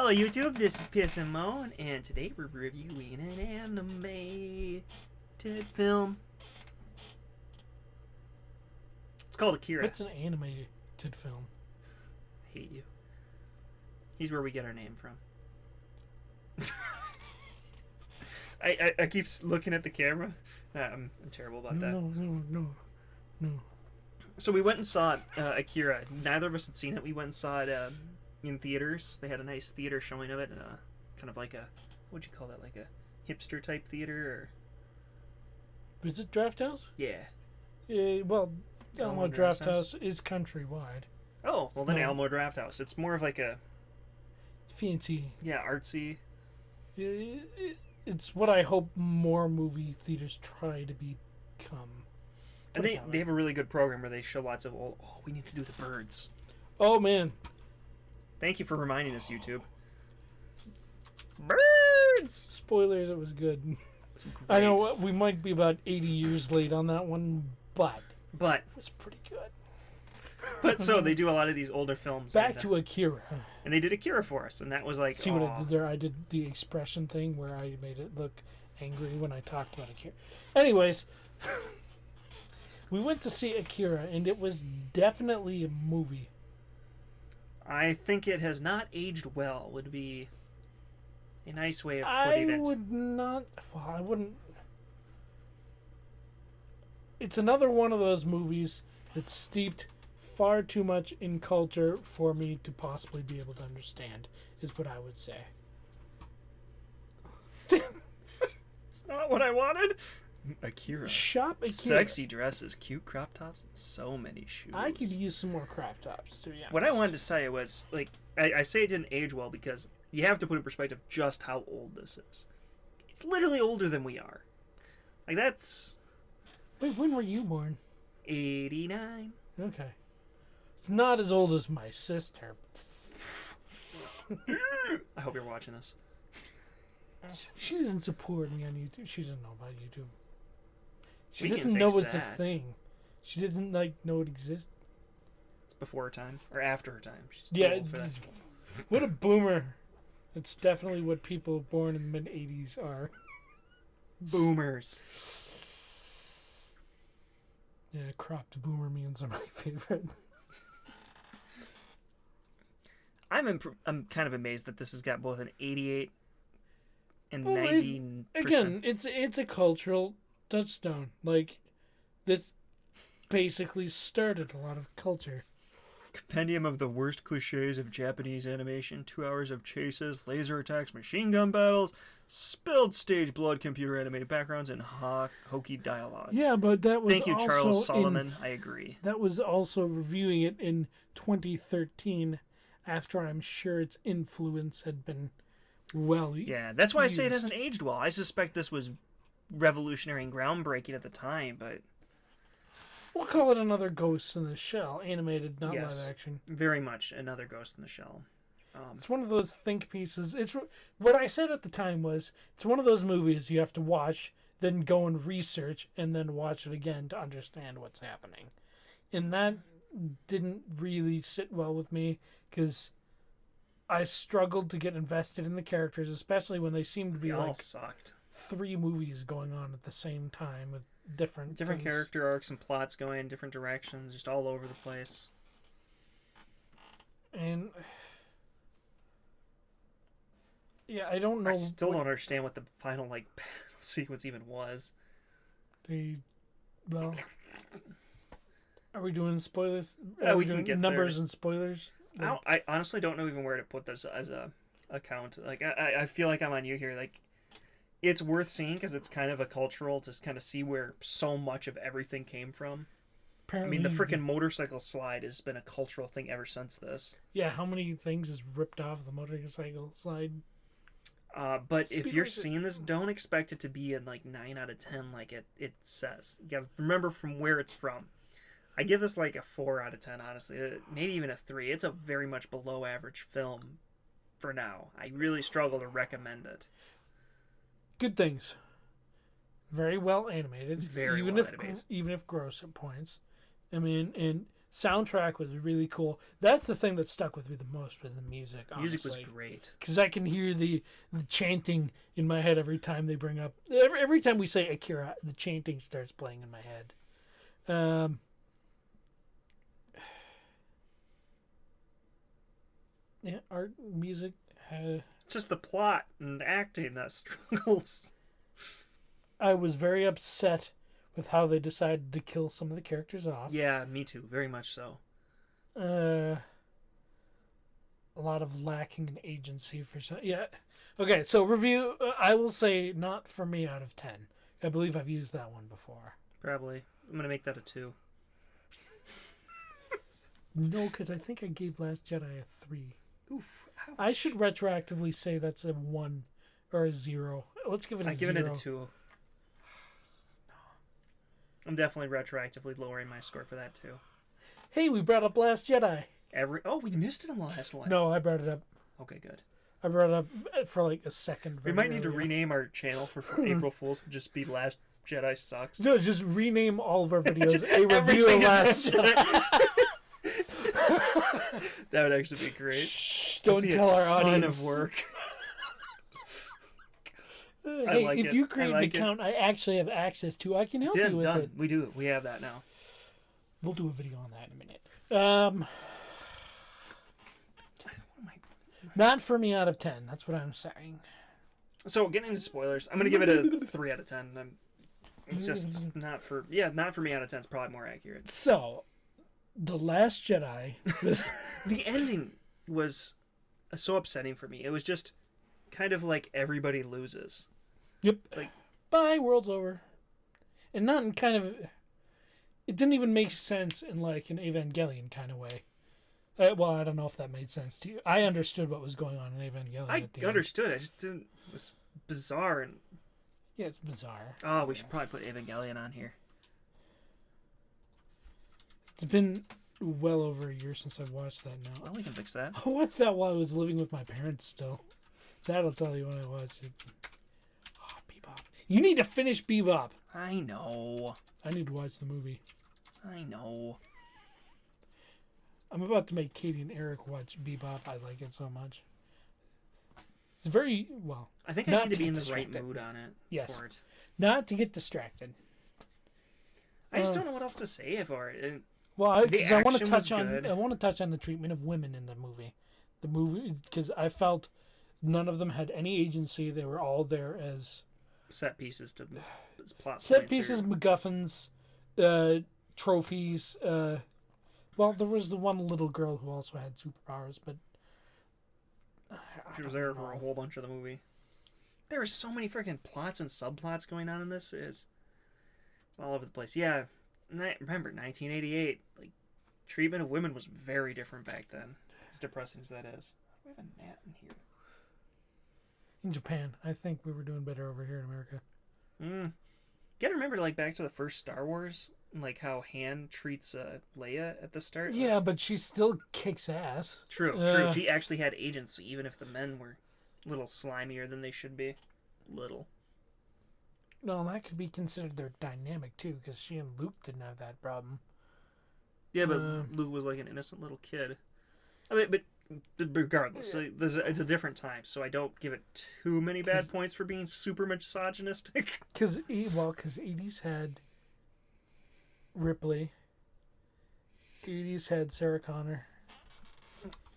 Hello YouTube, this is Piss Moan, and today we're reviewing an animated film. It's called Akira. What's an animated film? I hate you. He's where we get our name from. I keep looking at the camera. I'm terrible about that. No. So we went and saw Akira. Neither of us had seen it. We went and saw it in theaters. They had a nice theater showing of it, kind of like a, what'd you call that, like a hipster type theater? Or Is it Draft House? yeah. Well, Alamo Alamo Draft House? House is countrywide. Oh, well then No. Alamo Draft House. It's more of like a, Fancy. yeah, artsy. It's what I hope more movie theaters try to become. And they have a really good program where they show lots of old, oh, we need to do the birds. Oh, man. Thank you for reminding us, YouTube. Birds! Spoilers, it was good. Great. I know we might be about 80 years late on that one, but But, it was pretty good. so they do a lot of these older films. Back to Akira. And they did Akira for us, and that was like, See what I did there? I did the expression thing where I made it look angry when I talked about Akira. Anyways, we went to see Akira, and it was definitely a movie. I think it has not aged well, would be a nice way of putting it. I would not. Well, I wouldn't. It's another one of those movies that's steeped far too much in culture for me to possibly be able to understand, is what I would say. It's not what I wanted. Akira. Shop Akira. Sexy dresses, cute crop tops, and so many shoes. I could use some more crop tops, to be honest. What I wanted to say was, like, I say it didn't age well because you have to put in perspective just how old this is. It's literally older than we are. Like, that's Wait, when were you born? 89. Okay. It's not as old as my sister. I hope you're watching this. She doesn't support me on YouTube. She doesn't know about YouTube. She We can doesn't know fix it's a that. thing. She doesn't know it exists. It's before her time. Or after her time. She's too Yeah, old for that. what a boomer. It's definitely what people born in the mid-'80s are. Boomers. Yeah, cropped boomer memes are my favorite. I'm kind of amazed that this has got both an 88 and Well, 90%. Again, it's a cultural touchstone. Like, this basically started a lot of culture. Compendium of the worst cliches of Japanese animation, 2 hours of chases, laser attacks, machine gun battles, spilled stage blood, computer animated backgrounds, and hokey dialogue. Yeah, but that was Thank you, also Charles Solomon. I agree. That was also reviewing it in 2013, after I'm sure its influence had been well. Yeah, that's why I say it used. hasn't aged well. I suspect this was revolutionary and groundbreaking at the time, but We'll call it another Ghost in the Shell, animated, not yes, live action. very much another Ghost in the Shell. It's one of those think pieces. It's what I said at the time was it's one of those movies you have to watch, then go and research, and then watch it again to understand what's happening. And that didn't really sit well with me because I struggled to get invested in the characters, especially when they seemed to be They all like sucked. 3 movies going on at the same time with different things. Character arcs and plots going in different directions, just all over the place. And yeah, I don't know. I still don't understand what the final battle sequence even was. Well, are we doing spoilers? Yeah, Are we we can doing get numbers there. and spoilers? I honestly don't know even where to put this as a account. Like I feel like I'm on you here. Like it's worth seeing because it's kind of a cultural to kind of see where so much of everything came from. Apparently, I mean, the freaking motorcycle slide has been a cultural thing ever since this. Yeah, how many things is ripped off the motorcycle slide? But if you're Speakers- seeing this, don't expect it to be in like 9 out of 10 like it says. You gotta remember from where it's from. I give this like a 4 out of 10, honestly. Maybe even a 3. It's a very much below average film for now. I really struggle to recommend it. Good things. Very well animated. Very even well if animated. even if gross at points. I mean, and Soundtrack was really cool. That's the thing that stuck with me the most was the music. Music was honestly. great. Because I can hear the chanting in my head every time they bring up. Every time we say Akira, the chanting starts playing in my head. Yeah, art, music. It's just the plot and acting that struggles. I was very upset with how they decided to kill some of the characters off. Yeah, me too. Very much so. A lot of lacking in agency for some. Yeah. Okay, so review. I will say not for me out of 10. I believe I've used that one before. Probably. I'm going to make that a 2. No, because I think I gave Last Jedi a 3. Oof. Ouch. I should retroactively say that's a 1 or a 0. Let's give it a 0. I'm giving it a 2. I'm definitely retroactively lowering my score for that too. Hey, we brought up Last Jedi. We missed it on the last one. No, I brought it up. Okay, good. I brought it up for like a second. We might need to rename our channel for April Fools. Just be Last Jedi Sucks. No, just rename all of our videos Just a review of everything is Last Jedi. That would actually be great. Shh, don't tell our audience. Of work. Hey, like if it. you create like an account I actually have access to, I can help you with done. it. We do it. We have that now. We'll do a video on that in a minute. Not for me out of 10. That's what I'm saying. So getting into spoilers, I'm gonna give it a 3 out of 10. It's just not for me out of 10 is probably more accurate. So, The Last Jedi was The ending was so upsetting for me. It was just kind of like everybody loses. Yep. Like, bye, world's over. And not in kind of... It didn't even make sense in like an Evangelion kind of way. Well, I don't know if that made sense to you. I understood what was going on in Evangelion. I understood. I just didn't... It was bizarre. And yeah, it's bizarre. oh, we should probably put Evangelion on here. It's been well over a year since I've watched that now. Well, we can fix that. I watched that while I was living with my parents still. That'll tell you when I watched it. Oh, Bebop. You need to finish Bebop. I know. I need to watch the movie. I know. I'm about to make Katie and Eric watch Bebop. I like it so much. It's very, well... I think I not need to be in the distracted. right mood on it. Yes. For it. Not to get distracted. I just don't know what else to say for it. Well, because I want to action touch was on good. I want to touch on the treatment of women in the movie. The movie, because I felt none of them had any agency. They were all there as Set pieces to plot set points pieces, or- MacGuffins, trophies. Well, there was the one little girl who also had superpowers, but She was there for a whole bunch of the movie. There are so many freaking plots and subplots going on in this. It's all over the place. Yeah, remember 1988. Like, treatment of women was very different back then. As depressing as that is. We have a gnat in here. in Japan, I think we were doing better over here in America. You gotta remember, like, back to the first Star Wars, like how Han treats Leia at the start. Yeah, but she still kicks ass. True. She actually had agency, even if the men were a little slimier than they should be. Little. No, that could be considered their dynamic too, because she and Luke didn't have that problem. Yeah, but Luke was like an innocent little kid. I mean, but regardless, it's a different time, so I don't give it too many bad points for being super misogynistic. Because 80s had Ripley. 80s had Sarah Connor.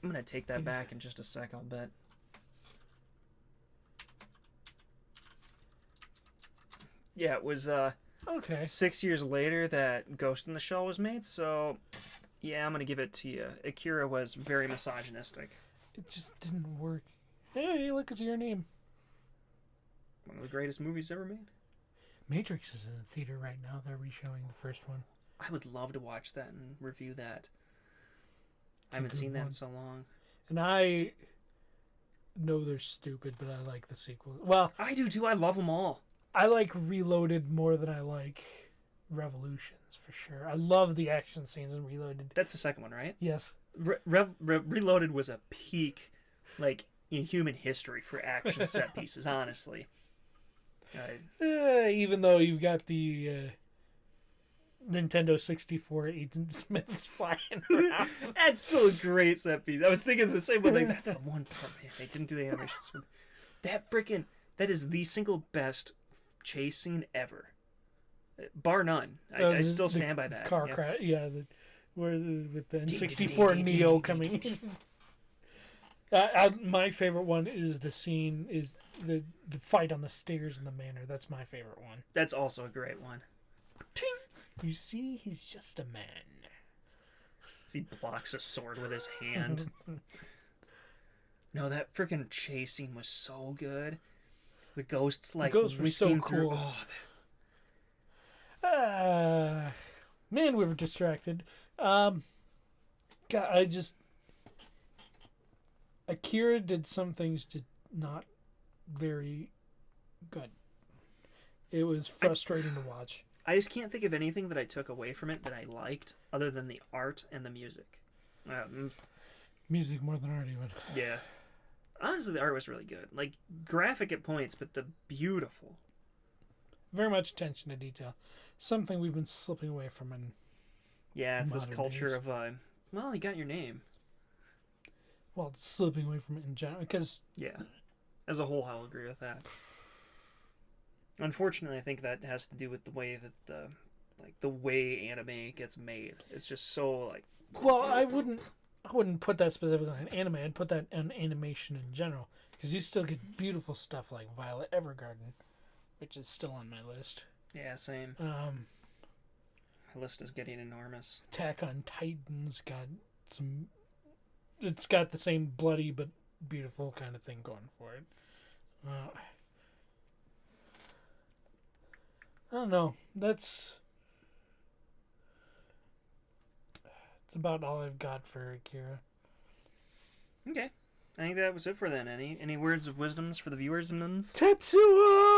I'm gonna take that back in just a sec, I'll bet. Yeah, it was Okay. 6 years later that Ghost in the Shell was made, so yeah, I'm gonna give it to you. Akira was very misogynistic. It just didn't work. Hey, look, it's your name. One of the greatest movies ever made. Matrix is in the theater right now. They're re-showing the first one. I would love to watch that and review that. It's I haven't seen that one. in so long. And I know they're stupid, but I like the sequel. Well, I do too. I love them all. I like Reloaded more than I like Revolutions, for sure. I love the action scenes in Reloaded. That's the second one, right? Yes. Reloaded was a peak, like, in human history for action set pieces, honestly. Even though you've got the Nintendo 64 Agent Smiths flying around. That's still a great set piece. I was thinking the same, but like that's the one part, man. They didn't do the animation. That is the single best chase scene ever, bar none. I still stand by that. Car crash, yeah. With the N64 Neo coming in. My favorite one is the scene is the fight on the stairs in the manor. That's my favorite one. That's also a great one. You see, he's just a man. As he blocks a sword with his hand. No, that freaking chase scene was so good. The ghosts like the ghosts were so through. cool. Oh, Man, we were distracted. God, Akira did some things not very good. It was frustrating to watch. I just can't think of anything that I took away from it that I liked other than the art and the music. Music more than art, even. Yeah. Honestly, the art was really good. Like, graphic at points, but the beautiful. Very much attention to detail. Something we've been slipping away from in Yeah, it's this culture days. of, well, you got your name. Well, it's slipping away from it in general, because... Yeah. As a whole, I'll agree with that. Unfortunately, I think that has to do with the way that the way anime gets made. It's just so, like... Well, I wouldn't put that specifically on anime. I'd put that on animation in general, because you still get beautiful stuff like Violet Evergarden, which is still on my list. Yeah, same. My list is getting enormous. Attack on Titan's got some... It's got the same bloody but beautiful kind of thing going for it. I don't know. That's about all I've got for Akira. Okay. I think that was it for then. Any words of wisdoms for the viewers? Tetsuo!